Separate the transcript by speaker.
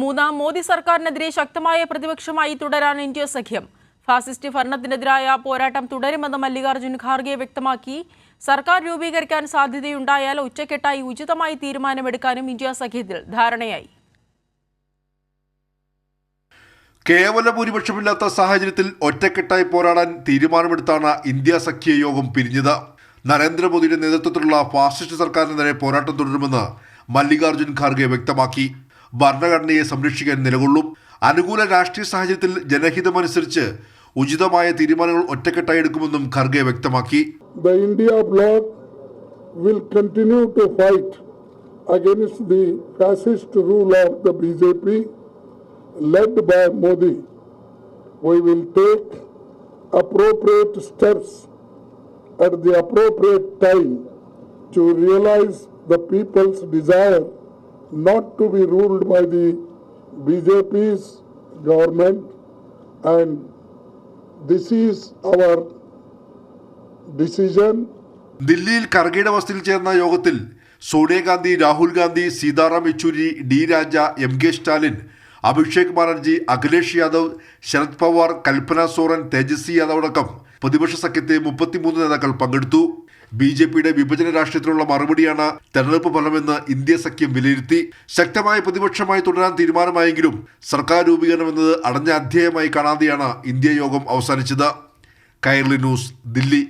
Speaker 1: മൂന്നാം മോദി സർക്കാരിനെതിരെ ശക്തമായ പ്രതിപക്ഷമായി തുടരാൻ ഇന്ത്യ സഖ്യം. ഫാസിസ്റ്റ് ഭരണത്തിനെതിരായ പോരാട്ടം തുടരുമെന്ന് മല്ലികാർജ്ജുൻ ഖാർഗെ വ്യക്തമാക്കി. സർക്കാർ രൂപീകരിക്കാൻ സാധ്യതയുണ്ടായാൽ ഒറ്റക്കെട്ടായി ഉചിതമായി തീരുമാനമെടുക്കാനും ഇന്ത്യ സഖ്യത്തിൽ ധാരണയായി.
Speaker 2: കേവല ഭൂരിപക്ഷമില്ലാത്ത സാഹചര്യത്തിൽ ഒറ്റക്കെട്ടായി പോരാടാൻ തീരുമാനമെടുത്താണ് ഇന്ത്യ സഖ്യ യോഗം പിരിഞ്ഞത്. നരേന്ദ്രമോദിയുടെ നേതൃത്വത്തിലുള്ള ഫാസിസ്റ്റ് സർക്കാരിനെതിരെ പോരാട്ടം തുടരുമെന്ന് മല്ലികാർജ്ജുൻ ഖാർഗെ വ്യക്തമാക്കി. ഭരണഘടനയെ സംരക്ഷിക്കാൻ നിലകൊള്ളും. അനുകൂല രാഷ്ട്രീയ സാഹചര്യത്തിൽ ജനഹിതമനുസരിച്ച് ഉചിതമായ തീരുമാനങ്ങൾ ഒറ്റക്കെട്ടായി എടുക്കുമെന്നും ഖാർഗെ വ്യക്തമാക്കി.
Speaker 3: The India bloc will continue to fight against the fascist rule of the BJP led by Modi. We will take appropriate steps at the appropriate time to realize the people's desire not to be ruled by the BJP's government, and this is our decision.
Speaker 2: ദില്ലിയിൽ ഖാർഗെയുടെ വസതിയിൽ ചേർന്ന യോഗത്തിൽ Sonia Gandhi, Rahul Gandhi, Sitaram Yechury, D രാജ, MK Stalin, Abhishek Banerjee, Akhilesh Yadav, Sarath Pawar, കൽപ്പന സോറൻ, തേജസ്വി യാദവ് അടക്കം പ്രതിപക്ഷ സഖ്യത്തെ 33 നേതാക്കൾ പങ്കെടുത്തു. BJPയുടെ വിഭജന രാഷ്ട്രീയത്തിനുള്ള മറുപടിയാണ് തെരഞ്ഞെടുപ്പ് ഫലമെന്ന് ഇന്ത്യ സഖ്യം വിലയിരുത്തി. ശക്തമായ പ്രതിപക്ഷമായി തുടരാൻ തീരുമാനമായെങ്കിലും സർക്കാർ രൂപീകരണം എന്നത് അടഞ്ഞ അധ്യായമായി കാണാതെയാണ് ഇന്ത്യ യോഗം അവസാനിച്ചത്. കൈരളി ന്യൂസ്, ദില്ലി.